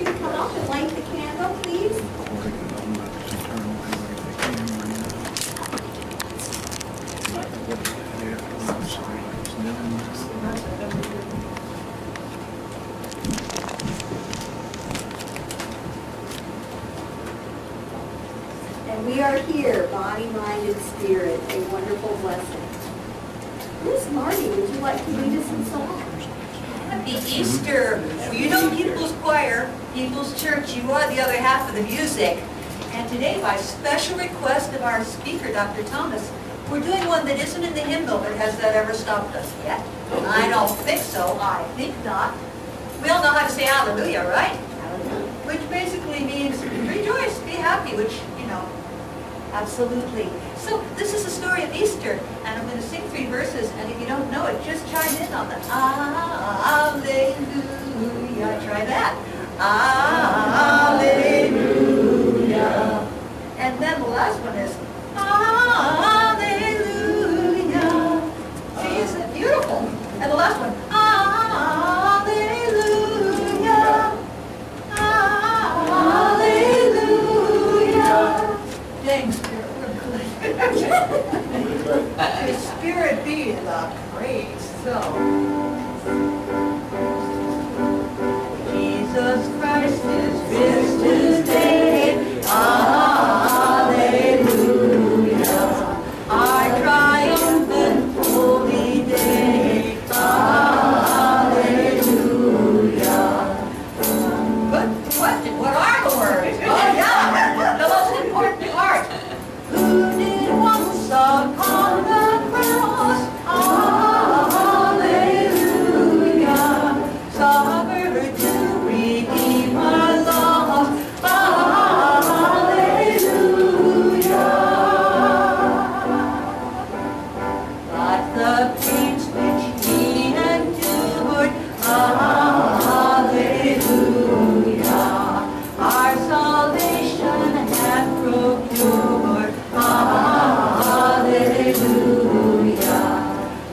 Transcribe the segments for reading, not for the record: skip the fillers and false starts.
to come up and light the candle, please? And we are here, body, mind, and spirit, a wonderful blessing. Miss Marty, would you like to lead us in song? Happy Easter. Well, you know People's Choir, People's Church, you are the other half of the music. And today, by special request of our speaker, Dr. Thomas, we're doing one that isn't in the hymnal, but has that ever stopped us yet? I don't think so. I think not. We all know how to say hallelujah, right? Which basically means rejoice, be happy, which, you know, absolutely. So this is the story of Easter, and I'm going to sing 3 verses, and if you don't know it, just chime in on the Alleluia. Try that. Alleluia. And then the last one is Alleluia. See, isn't it beautiful? And the last one, Alleluia. Alleluia. Dang, Spirit, we're good. The Spirit be the praise. So, Jesus Christ is risen today. Alleluia. Our triumphant holy day. Alleluia. Good question. What are the words? Oh, yeah. The most important part. Who did once upon the cross? Alleluia. Suffered to redeem our loss. Alleluia. But the pains which he endured. Alleluia. Our salvation hath procured. Alleluia.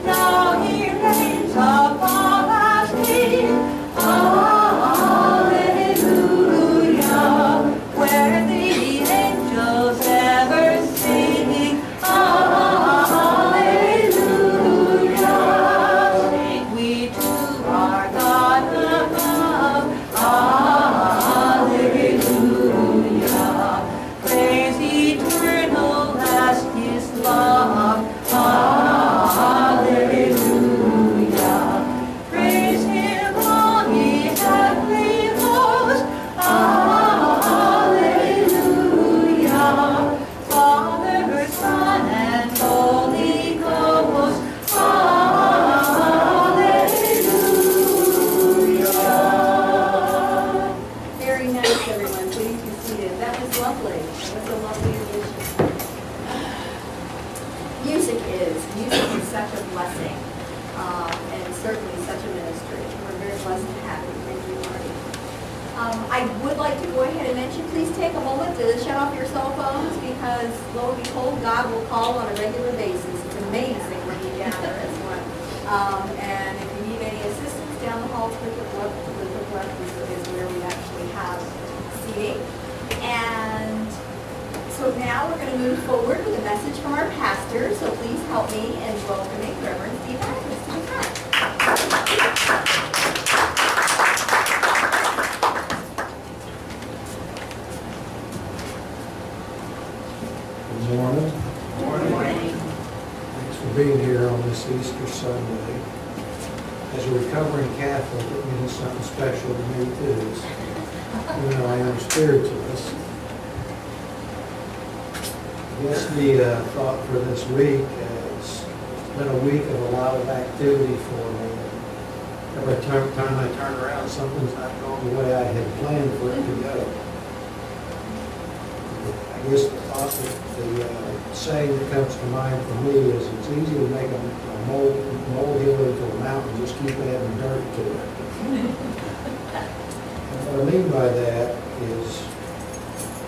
Now he reigns upon us King. Alleluia. Where the angels ever sing. Alleluia. Sing we to our God above. Alleluia. Praise eternal as his love. Alleluia. Praise him all ye heavenly hosts. Alleluia. Father, Son, and Holy Ghost. Alleluia. Very nice, everyone. Please be seated. That was lovely. That was a lovely addition. Music is such a blessing, and certainly such a ministry. We're very blessed to have you. Thank you, Marty. I would like to go ahead and mention, please take a moment to shut off your cell phones, because lo and behold, God will call on a regular basis. It's amazing when you gather as one. And if you need any assistance down the hall, to the left is where we actually have seating. And so now we're going to move forward with a message from our pastor. So please help me in welcoming Reverend Steve Adkins to the front. Good morning. Good morning. Thanks for being here on this Easter Sunday. As a recovering Catholic, it means something special to me too, even though I am a spiritualist. I guess the thought for this week has been a week of a lot of activity for me. Every time I turn around, something's not going the way I had planned for it to go. I guess the thought that the saying that comes to mind for me is it's easy to make a molehill into a mountain, just keep adding dirt to it. And what I mean by that is,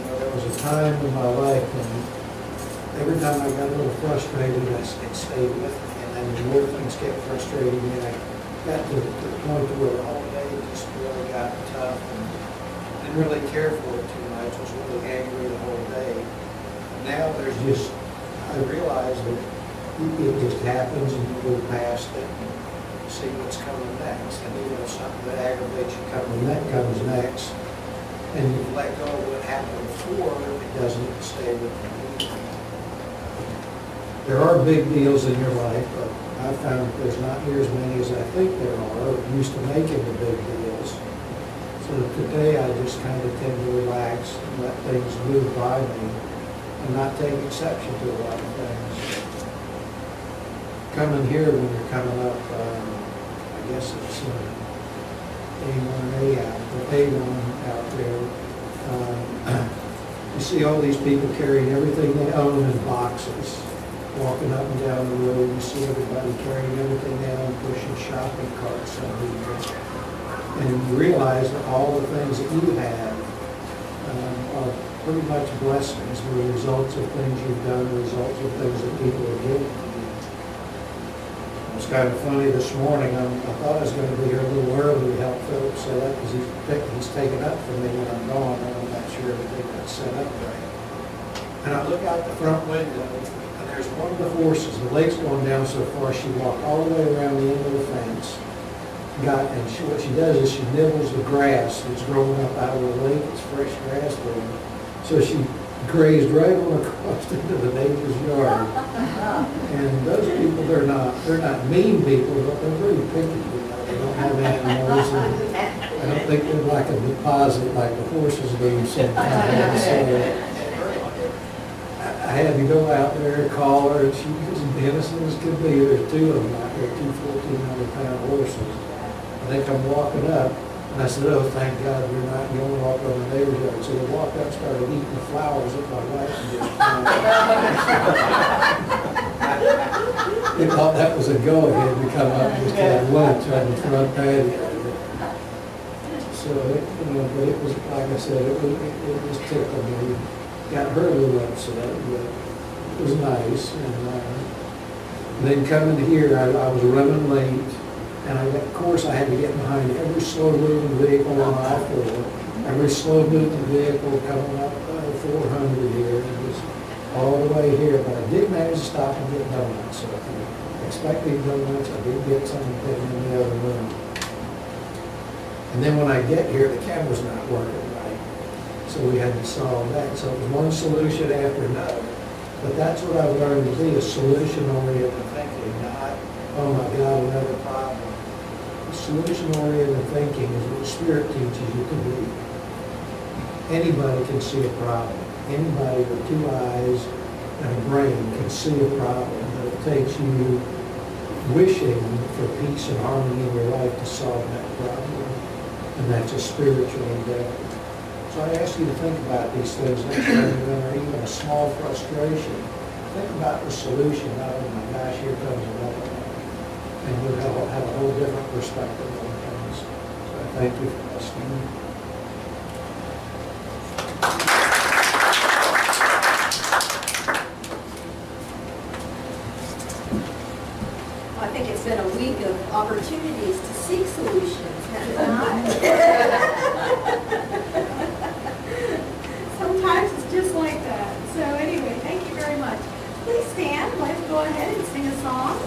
there was a time in my life when every time I got a little frustrated, it stayed with me. And then the more things kept frustrating me, I got to the point where all day just really got tough. And didn't really care for it too much, was really angry the whole day. Now there's just, I realize that it just happens and you go past it and see what's coming next. And even if something that aggravates you comes next, and you let go of what happened before, it doesn't stay with you. There are big deals in your life, but I found that there's not near as many as I think there are. Used to making the big deals. So today I just kind of tend to relax and let things move by me and not take exception to a lot of things. Coming here when you're coming up, I guess it's A1 out there. You see all these people carrying everything they own in boxes, walking up and down the road. You see everybody carrying everything they own, pushing shopping carts everywhere. And you realize that all the things that you have are pretty much blessings, the results of things you've done, the results of things that people are giving to you. It was kind of funny this morning. I thought I was going to be here a little early to help Philip set up because he's taken up for me when I'm gone. I'm not sure everything got set up right. And I look out the front window, and there's one of the horses. The lake's going down so far, she walked all the way around the end of the fence. What she does is she nibbles the grass that's growing up out of the lake. It's fresh grass there. So she grazed right on across into the neighbor's yard. And those people, they're not mean people, but they're very picky. They don't have animals. And I don't think they're like a deposit like the horses do sometimes. So I had to go out there and call her, and she was as innocent as could be. There's two of them out there, two 1,400-pound horses. And they come walking up, and I said, oh, thank God you're not the only walk on the neighbor's yard. So they walked up, started eating the flowers that my wife had just planted. They thought that was a go-ahead to come up and just have lunch on the front patio. So, but it was, like I said, it was tickled me. Got her a little upset, but it was nice. And then coming here, I was running late. And of course, I had to get behind every slow-moving vehicle on I-4, every slow-moving vehicle coming up 400 here. It was all the way here, but I did manage to stop and get donuts. So if you expecting donuts, I did get some and put them in the other room. And then when I get here, the camera's not working right. So we had to solve that. So it was one solution after another. But that's what I've learned to be, a solution-oriented thinking, not, oh my God, another problem. Solution-oriented thinking is what Spirit teaches you to be. Anybody can see a problem. Anybody with two eyes and a brain can see a problem, but it takes you wishing for peace and harmony in your life to solve that problem. And that's a spiritual endeavor. So I ask you to think about these things next time you enter even a small frustration. Think about the solution, not, oh my gosh, here comes another one. And you'll have a whole different perspective on things. So I thank you for listening. I think it's been a week of opportunities to seek solutions, has it not? Sometimes it's just like that. So anyway, thank you very much. Please stand. Let's go ahead and sing a song.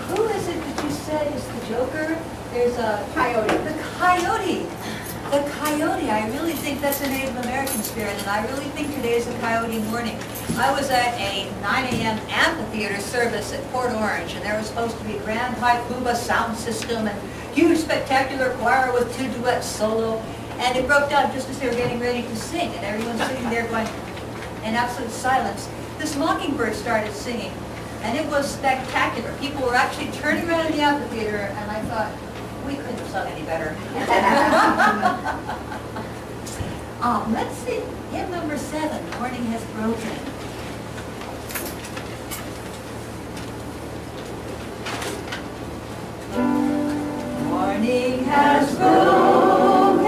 Who is it that you said is the Joker? There's a Coyote. The coyote. The coyote. I really think that's a Native American spirit, and I really think today is a coyote morning. I was at a 9 a.m. amphitheater service at Port Orange, and there was supposed to be a grand high tuba sound system and huge spectacular choir with 2 duets solo, and it broke down just as they were getting ready to sing, and everyone's sitting there going in absolute silence. This mockingbird started singing, and it was spectacular. People were actually turning around in the amphitheater, and I thought, we couldn't have sung any better. Let's see, hymn number 7, Morning Has Broken. Morning has broken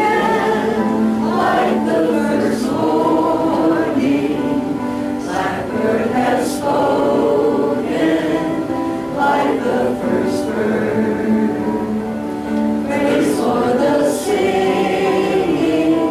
like the first morning. Blackbird has spoken like the first bird. Praise for the singing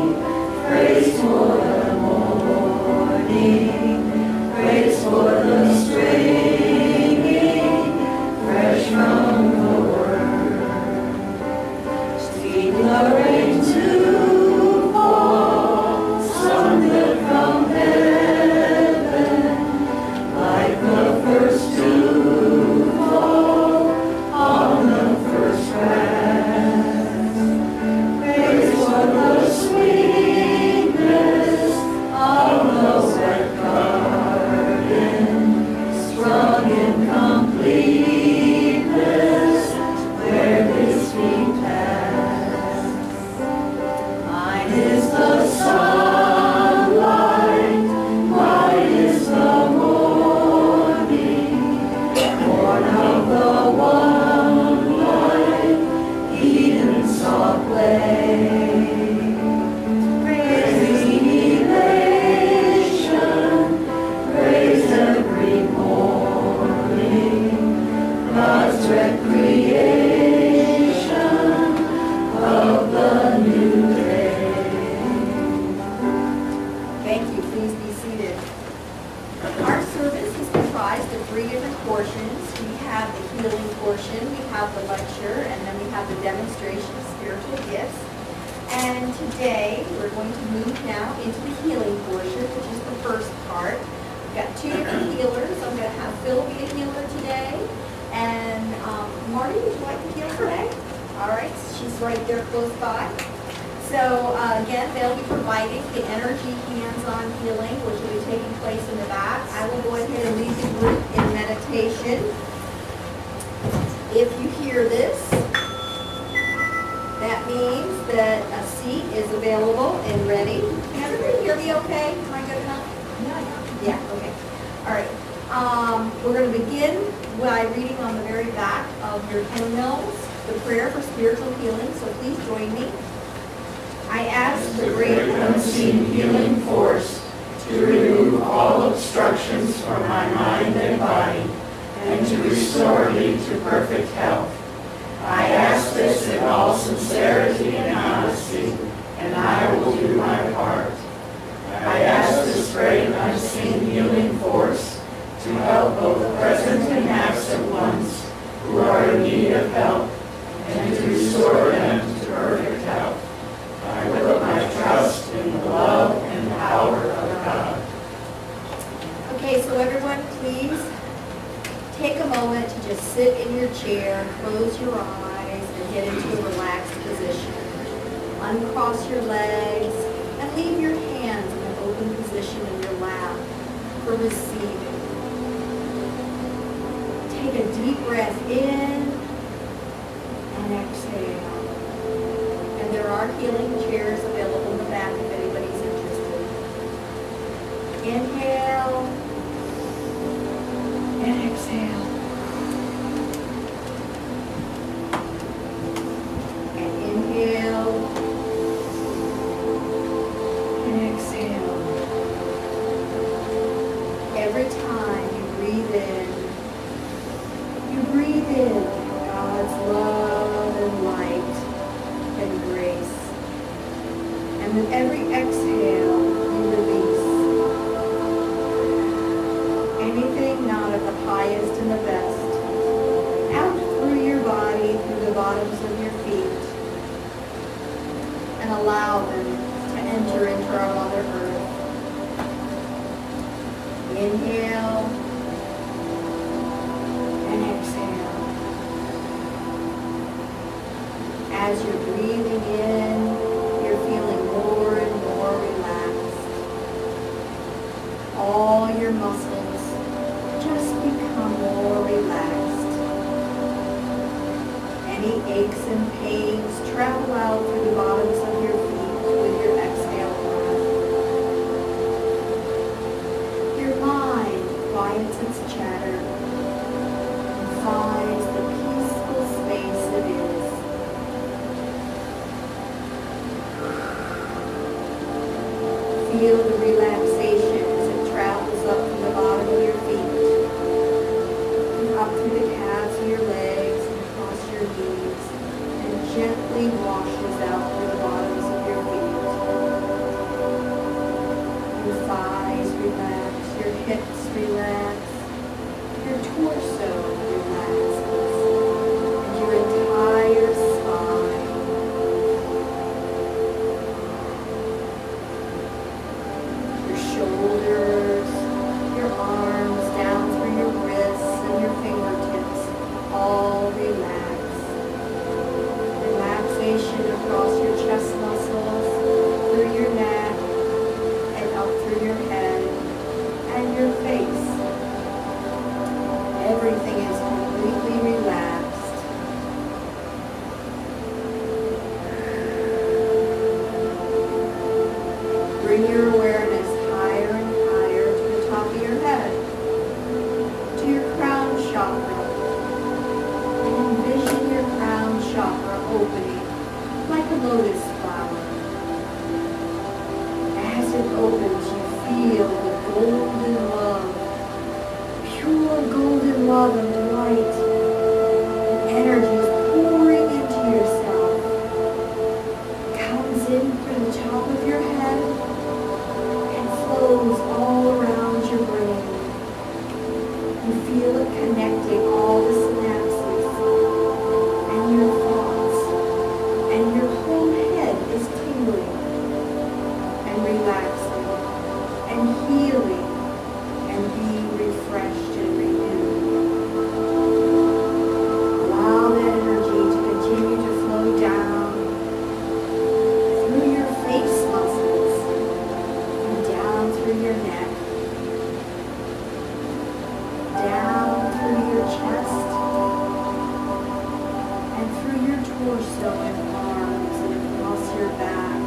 soft play. Praise elation, praise every morning, God's recreation of the new day. Thank you. Please be seated. Our service is comprised of 3 different portions. We have the healing portion, we have the lecture, and then we have the demonstration of spiritual gifts. And today, we're going to move now into the healing portion, which is the first part. We've got 2 different healers. I'm going to have Phil be a healer today. And Marty, would you like to heal today? All right, she's right there close by. So again, they'll be providing the energy hands-on healing, which will be taking place in the back. I will go ahead and lead the group in meditation. If you hear this, that means that a seat is available and ready. Can everybody hear me okay? Am I good enough? Yeah, okay. All right. We're going to begin by reading on the very back of your hymnals, the prayer for spiritual healing, so please join me. I ask the great unseen healing force to remove all obstructions from my mind and body and to restore me to perfect health. I ask this in all sincerity and honesty, and I will do my part. I ask this great unseen healing force to help both present and absent ones who are in need of help and to restore them to perfect health. I put my trust in the love and power of God. Okay, so everyone, please take a moment to just sit in your chair, close your eyes, and get into a relaxed position. Uncross your legs and leave your hands in an open position in your lap for receiving. Take a deep breath in and exhale. And there are healing chairs available in the back if anybody's interested. Inhale and exhale. And inhale and exhale. Every time you breathe in God's love and light and grace. And with every exhale, you release anything not of the highest and the best out through your body, through the bottoms of your feet, and allow them to enter into our Mother Earth. Inhale and exhale. As you're breathing in, you're feeling more and more relaxed. All your muscles just become more relaxed. Any aches and pains travel out through the bottoms of your feet with your exhale breath. Your mind quiets its chatter and finds the peaceful space it is. Feel the relaxation as it travels up from the bottom of your feet, and up through the calves of your legs and across your knees, and gently washes out through the bottoms of your feet. Your thighs relax, your hips relax, your torso relaxes, and your entire spine. Shoulders, your arms down through your wrists and your fingertips, all relax. Relaxation across your chest muscles, through your neck, and up through your head and your face. Everything lotus flower. As it opens, you feel the golden love, pure golden love and light. Energy is pouring into yourself. Comes in through the top of your head and flows all around your brain. You feel it connecting all the synapses and your thoughts, and your whole head is tingling and relaxing and healing and being refreshed and renewed. Allow that energy to continue to flow down through your face muscles and down through your neck, down through your chest, and through your torso and arms and across your back.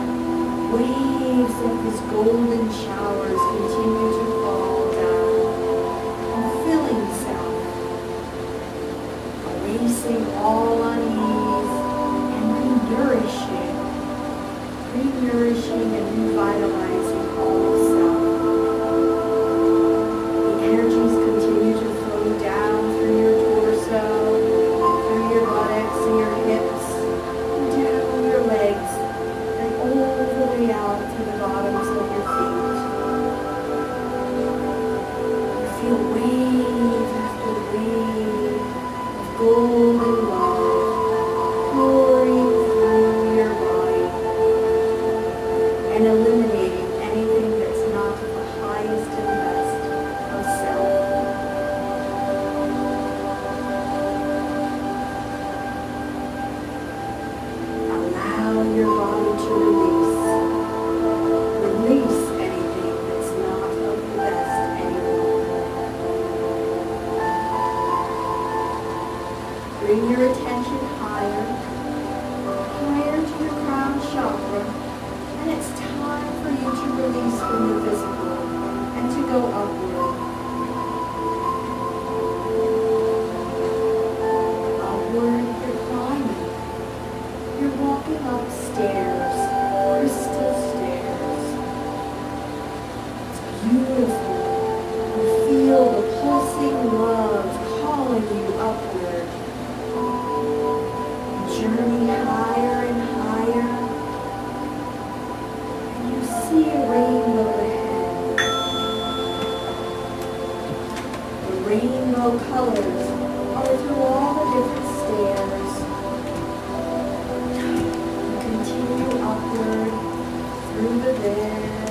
Waves of these golden showers continue to fall down and filling self, erasing all unease and re-nourishing and revitalizing all of self. The energies continue to flow down through your torso, through your buttocks and your hips, and down your legs, and all the way out to the bottoms of your feet. You feel wave after wave of golden love pouring through your body and eliminating anything that's not the highest and best of self. Allow your body to release. Release anything that's not of the best anymore. Bring your attention higher, higher to your crown chakra, and it's time for you to release from the physical and to go upward. Upward, you're climbing. You're walking upstairs, crystal stairs. It's beautiful. You feel the pulsing love calling you upward. You journey higher and higher, and you see a rainbow ahead. The rainbow colors are through all the different stairs. You continue upward through the red,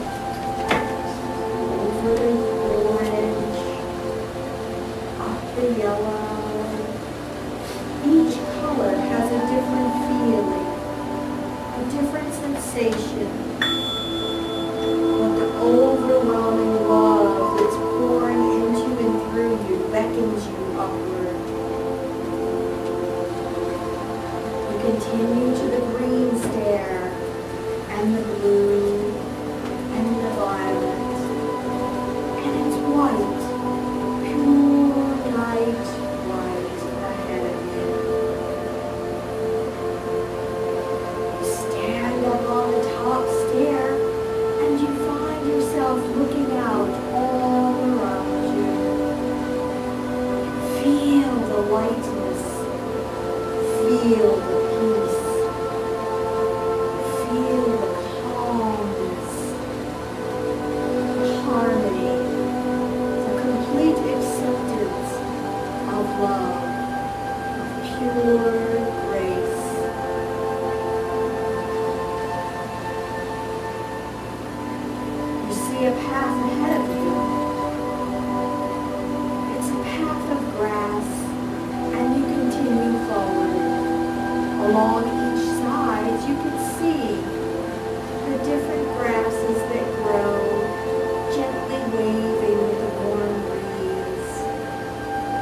over the orange, up the yellow. Each color has a different feeling, a different sensation. But the overwhelming love that's pouring into and through you beckons you upward. You continue to the green stair, and the blue, and the violet, and it's white, pure light white ahead of you. You stand up on the top stair, and you find yourself looking out all around you. Feel the lightness, feel the peace, feel the calmness, the harmony, the complete acceptance of love, of pure grace. You see a path ahead of you. It's a path of grass, and you continue forward. Along each side, you can see the different grasses that grow, gently waving with the warm breeze.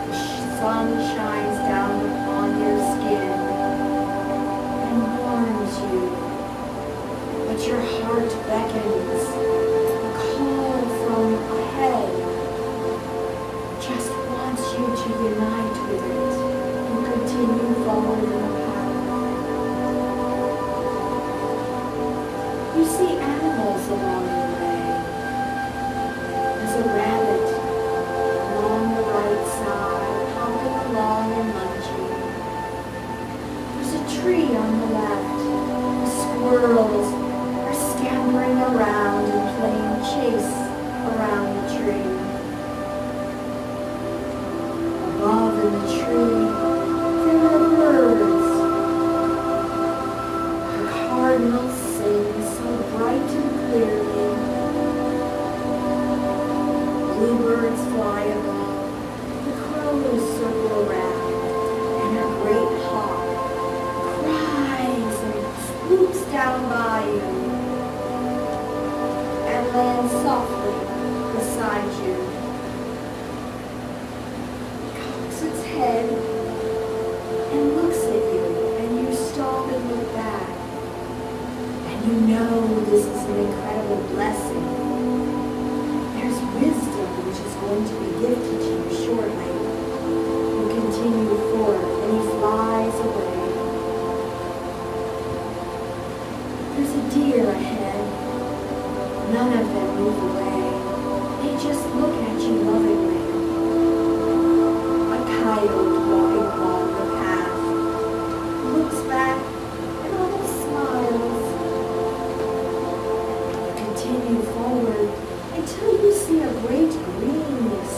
The sun shines down upon your skin and warms you, but your heart beckons. A call from You see animals along the way. There's a rabbit along the right side, hopping along and munching. There's a tree on the left. The squirrels are scampering around and playing chase around the tree. Above in the tree, there are birds. The cardinals sing so bright and clearly. Bluebirds fly above. The crows circle around, and a great hawk cries and swoops down by you and lands softly beside you. It cocks its head and looks at you, and you stop and look back. And you know this is an incredible blessing. There's wisdom which is going to be gifted to you shortly. You continue forth, and he flies away. There's a deer ahead. None of them move away. They just look at you lovingly. A coyote walking along the path looks back and almost smiles. You continue forward until you see a great greenness.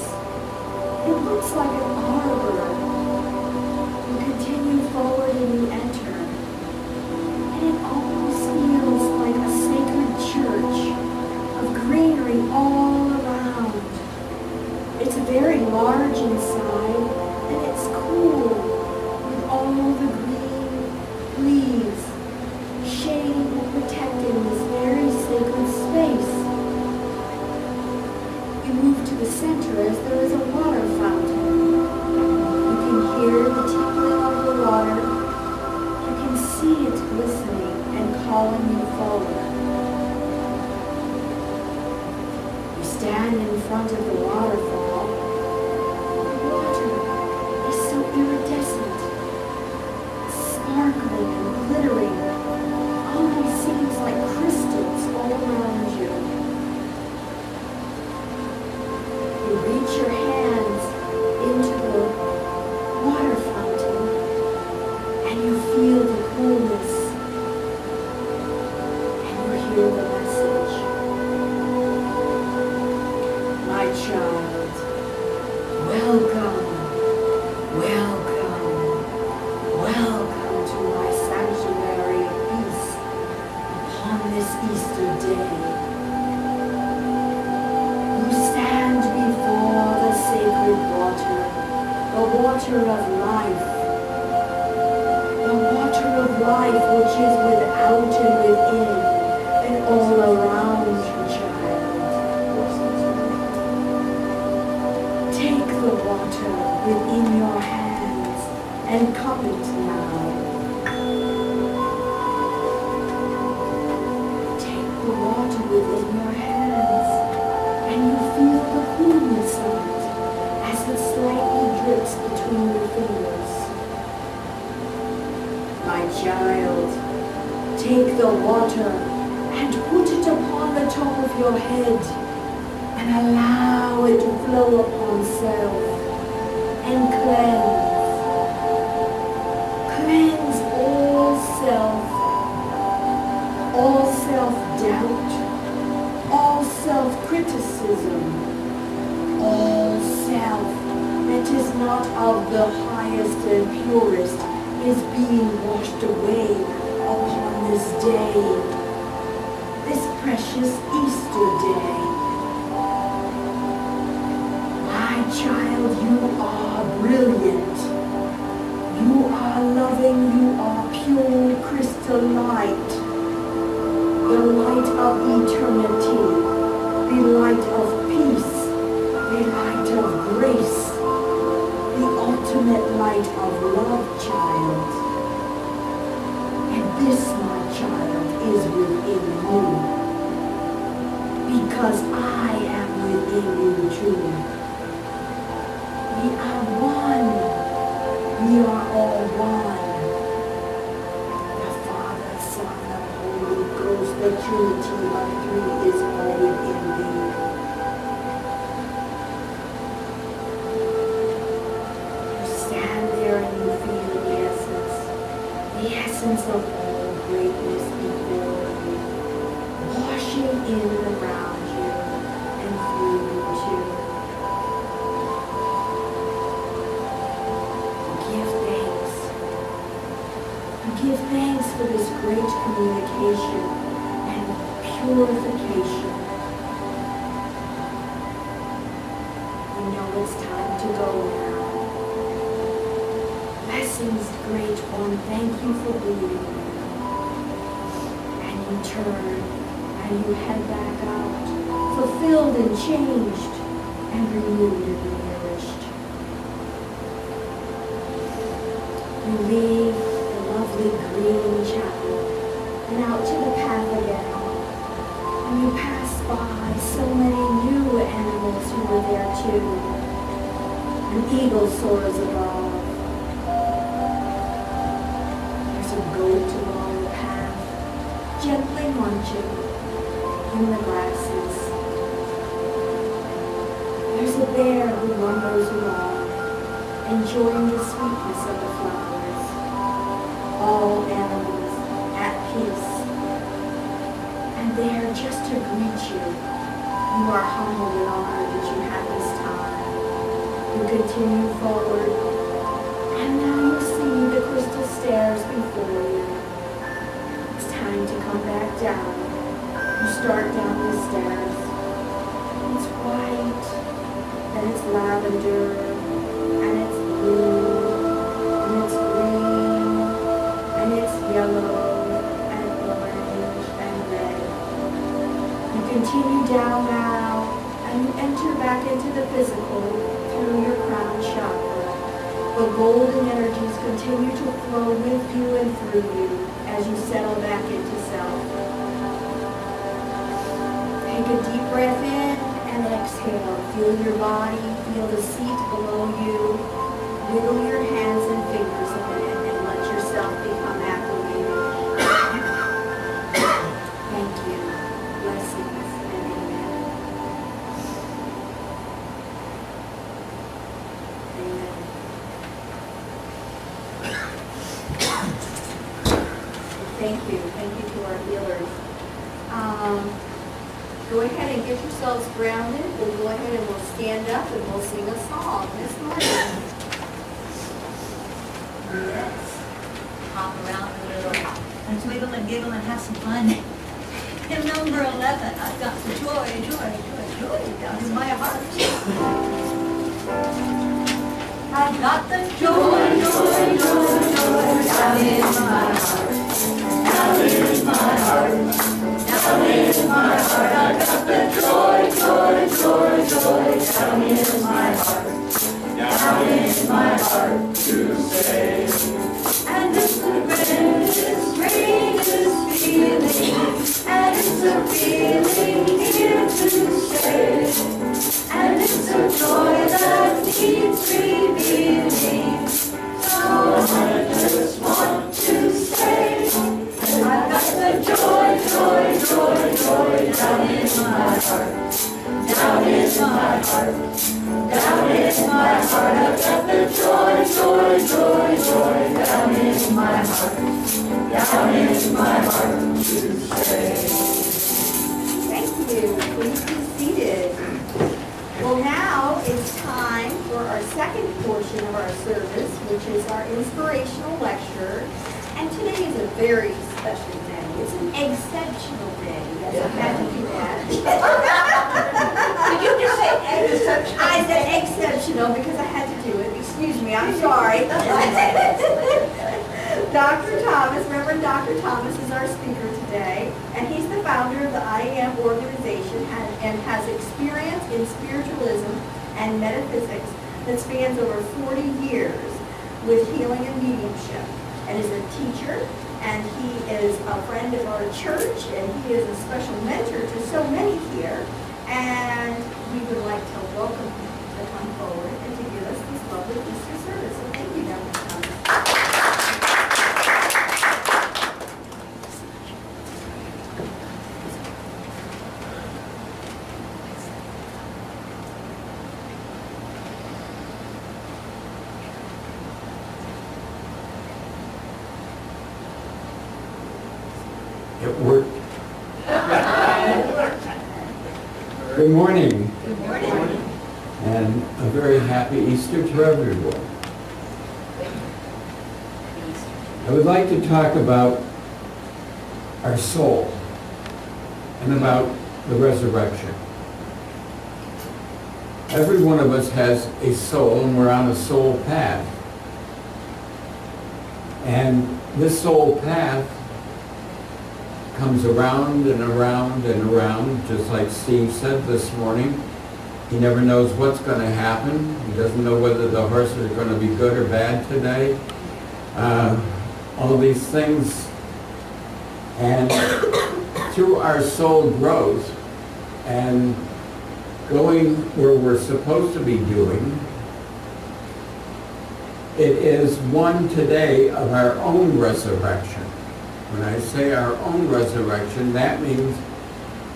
It looks like an arbor. You continue forward and you enter. And it almost feels like a sacred church of greenery all around. It's very large inside, and it's cool with all the green leaves shading and protecting this very sacred space. You move to the center as there is a water fountain. You can hear the tinkling of the water. You can see it glistening and calling you forward. You stand in front of the waterfall. The water is so iridescent, sparkling and glittering. Almost seems like crystals all around you. You reach your hands into the water fountain and you feel the coolness and you hear the message. My child, welcome, welcome, welcome to my sanctuary of peace upon this Easter day. You stand before the sacred water, the water of life. The water of life which is without and within and all around you, child. Take the water within your hands and cup it now. Take the water within your hands and you feel the coolness of it as it slightly drips between your fingers. My child, take the water and put it upon the top of your head and allow it to flow upon self and cleanse. Cleanse all self-doubt, all self-criticism, all self that is not of the highest and purest is being washed away upon this day, this precious Easter day. My child, you are brilliant. You are loving, you are pure crystal light. The light of eternity, the light of peace, the light of grace, the ultimate light of love, child. And this, my child, is within you. Because I am within you too. We are one. We are all one. The Father, Son, and Holy Ghost that unity of three is already in thee. You stand there and you feel the essence of all greatness before you, washing in around you and through you too. Give thanks. Give thanks for this great communication and purification. You know it's time to go now. Blessings, great one, thank you for being here. And you turn and you head back out, fulfilled and changed and renewed and nourished. You leave the lovely green chapel and out to the path again. And you pass by so many new animals who were there too. An eagle soars above. There's a goat along the path, gently munching in the grasses. There's a bear who lumbers along, enjoying the sweetness of the flowers. All animals at peace. And there just to greet you, you are humbled and honored that you have this time. You continue forward, and now you see the crystal stairs before you. It's time to come back down. You start down the stairs. It's white, and it's lavender, and it's blue, and it's green, and it's yellow, and orange, and red. You continue down now, and you enter back into the physical through your crown chakra. The golden energies continue to flow with you and through you as you settle back into self. Take a deep breath in and exhale. Feel your body, feel the seat below you. Wiggle your hands and fingers a minute and let yourself become acclimated. Thank you. Blessings and amen. Amen. Thank you. Thank you to our healers. Go ahead and get yourselves grounded. We'll go ahead and we'll stand up and we'll sing a song this morning. Yes. Hop around a little and twiggle and giggle and have some fun. Hymn number 11, I've got the joy, joy, joy, joy down in my heart. I've got the joy, joy, joy, joy down in my heart. Down in my heart. Down in my heart. I've got the joy, joy, joy, joy down in my heart. Down in my heart to say. And it's the greatest feeling, and it's a feeling here to stay. And it's a joy that needs revealing, so I just want to say, I've got the joy, joy, joy, joy down in my heart. Down in my heart. Down in my heart, I've got the joy, joy, joy, joy down in my heart. Down in my heart to stay. Thank you. Please be seated. Well, now it's time for our second portion of our service, which is our inspirational lecture. And today is a very special day. It's an exceptional day. Yes, I had to do that. Did you just say exceptional? I said exceptional because I had to do it. Excuse me, I'm sorry. Dr. Thomas, Reverend Dr. Thomas is our speaker today, and he's the founder of the I Am organization and has experience in spiritualism and metaphysics that spans over 40 years with healing and mediumship, and is a teacher, and he is a friend of our church, and he is a special mentor to so many here, and we would like to welcome him to come forward and to give us this lovely Easter service. So thank you, Dr. Thomas. It worked. Good morning, Good morning. and a very happy Easter to everyone. I would like to talk about our soul and about the resurrection. Every one of us has a soul, and we're on a soul path. And this soul path comes around and around and around, just like Steve said this morning. He never knows what's going to happen. He doesn't know whether the horses are going to be good or bad today. All these things. And through our soul growth and going where we're supposed to be doing, it is one today of our own resurrection. When I say our own resurrection, that means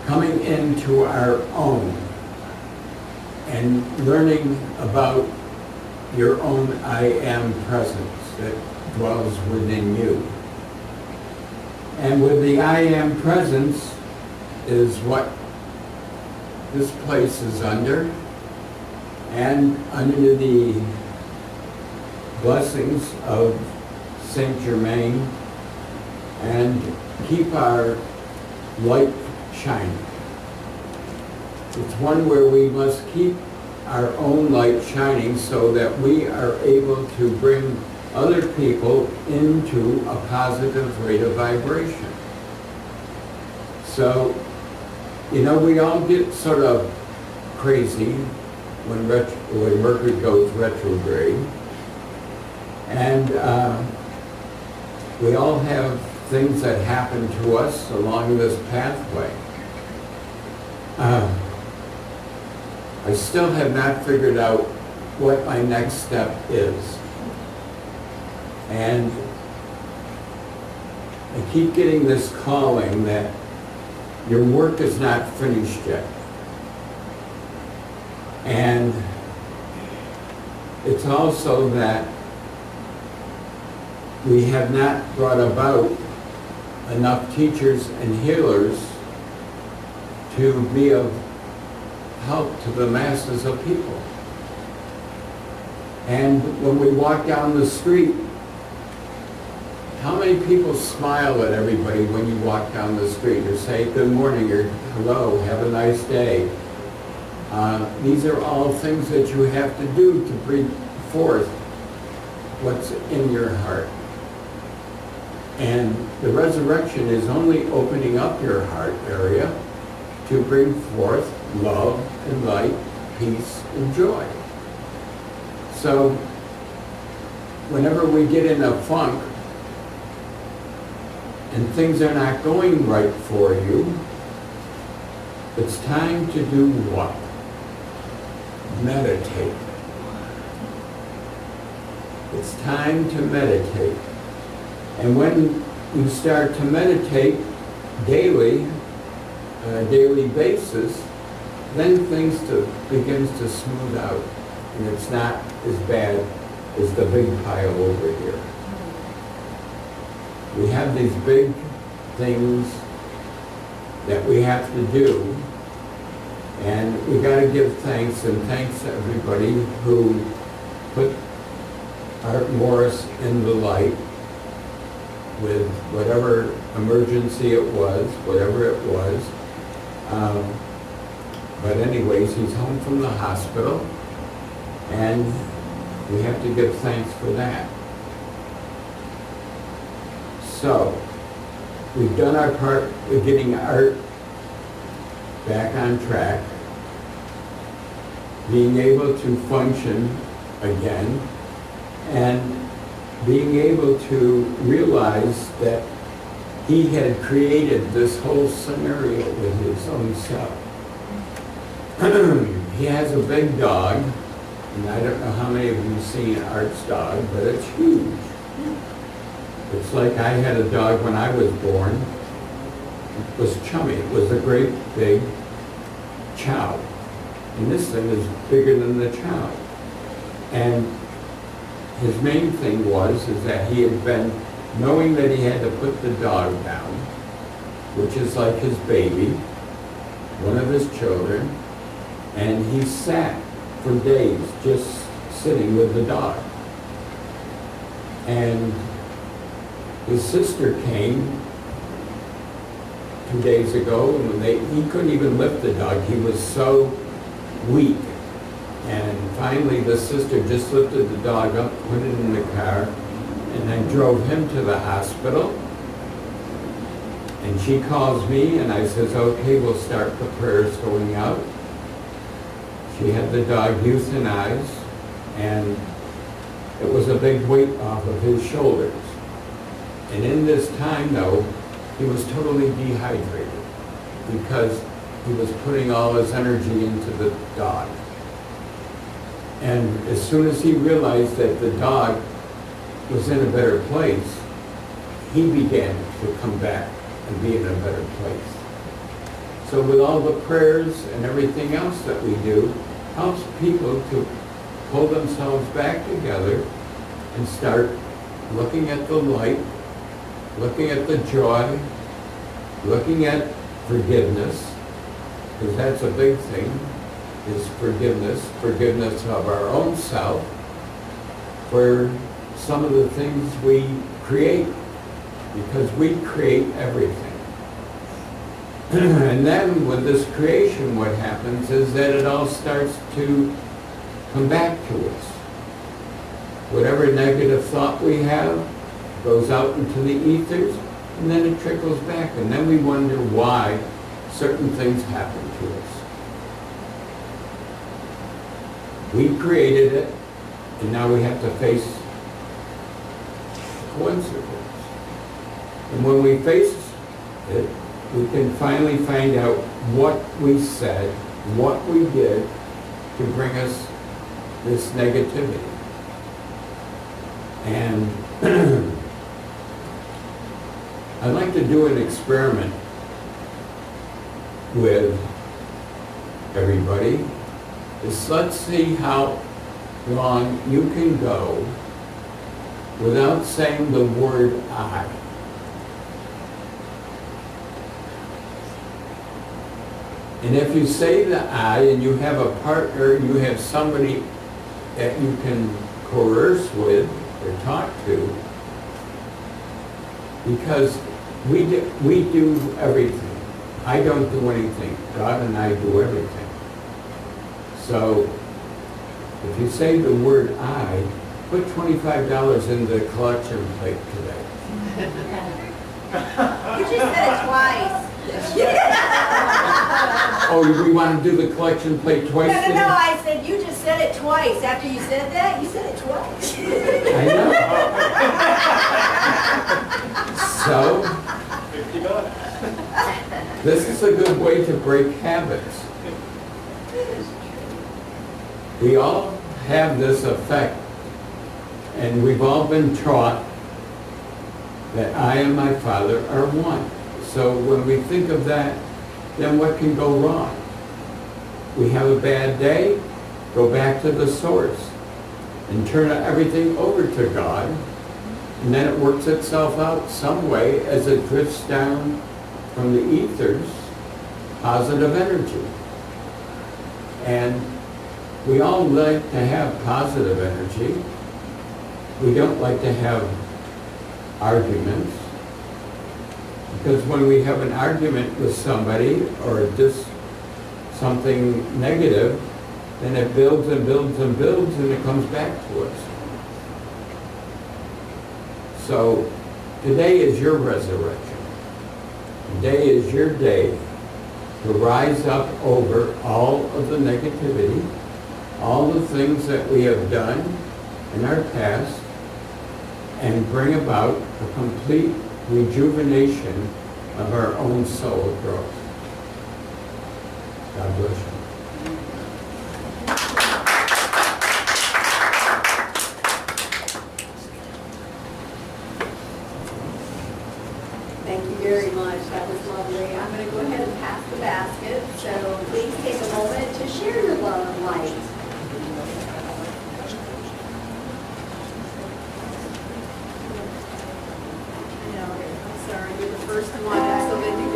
coming into our own and learning about your own I am presence that dwells within you. And with the I am presence is what this place is under, and under the blessings of Saint Germain, and keep our light shining. It's one where we must keep our own light shining so that we are able to bring other people into a positive rate of vibration. So, we all get sort of crazy when Mercury goes retrograde. And we all have things that happen to us along this pathway. I still have not figured out what my next step is. And I keep getting this calling that your work is not finished yet. And it's also that we have not brought about enough teachers and healers to be of help to the masses of people. And when we walk down the street, how many people smile at everybody when you walk down the street or say good morning or hello, have a nice day? These are all things that you have to do to bring forth what's in your heart. And the resurrection is only opening up your heart area to bring forth love and light, peace and joy. So whenever we get in a funk and things are not going right for you, it's time to do what? Meditate. It's time to meditate. And when you start to meditate daily, on a daily basis, then things begins to smooth out. And it's not as bad as the big pile over here. We have these big things that we have to do, and we got to give thanks, and thanks to everybody who put Art Morris in the light with whatever emergency it was, whatever it was. But anyways, he's home from the hospital, and we have to give thanks for that. So, we've done our part with getting Art back on track, being able to function again, and being able to realize that he had created this whole scenario with his own self. He has a big dog, and I don't know how many of you have seen Art's dog, but it's huge. It's like I had a dog when I was born. It was chummy. It was a great big chow. And this thing is bigger than the chow. And his main thing is that he had been, knowing that he had to put the dog down, which is like his baby, one of his children, and he sat for days just sitting with the dog. And his sister came 2 days ago, and he couldn't even lift the dog. He was so weak. And finally, the sister just lifted the dog up, put it in the car, and I drove him to the hospital. And she calls me, and I says, okay, we'll start the prayers going out. She had the dog euthanized, and it was a big weight off of his shoulders. And in this time, though, he was totally dehydrated because he was putting all his energy into the dog. And as soon as he realized that the dog was in a better place, he began to come back and be in a better place. So with all the prayers and everything else that we do, helps people to pull themselves back together and start looking at the light, looking at the joy, looking at forgiveness, because that's a big thing, is forgiveness of our own self for some of the things we create, because we create everything. And then with this creation, what happens is that it all starts to come back to us. Whatever negative thought we have goes out into the ethers, and then it trickles back, and then we wonder why certain things happen to us. We created it, and now we have to face the consequence. And when we face it, we can finally find out what we said, what we did to bring us this negativity. And I'd like to do an experiment with everybody. Let's see how long you can go without saying the word I. And if you say the I and you have a partner, you have somebody that you can coerce with or talk to, because we do everything. I don't do anything. God and I do everything. So if you say the word I, put $25 in the collection plate today. You just said it twice. Oh, we want to do the collection plate twice No, today? I said, you just said it twice. After you said that, you said it twice. I know. So, this is a good way to break habits. We all have this effect, and we've all been taught that I and my Father are one. So when we think of that, then what can go wrong? We have a bad day, go back to the source and turn everything over to God, and then it works itself out some way as it drifts down from the ethers, positive energy. And we all like to have positive energy. We don't like to have arguments. Because when we have an argument with somebody or just something negative, then it builds and builds and builds and it comes back to us. So today is your resurrection. Today is your day to rise up over all of the negativity, all the things that we have done in our past, and bring about a complete rejuvenation of our own soul growth. God bless you. Thank you very much. That was lovely. I'm going to go ahead and pass the basket. So please take a moment to share your love and light. I know, I'm sorry, you're the first one. I'm so good to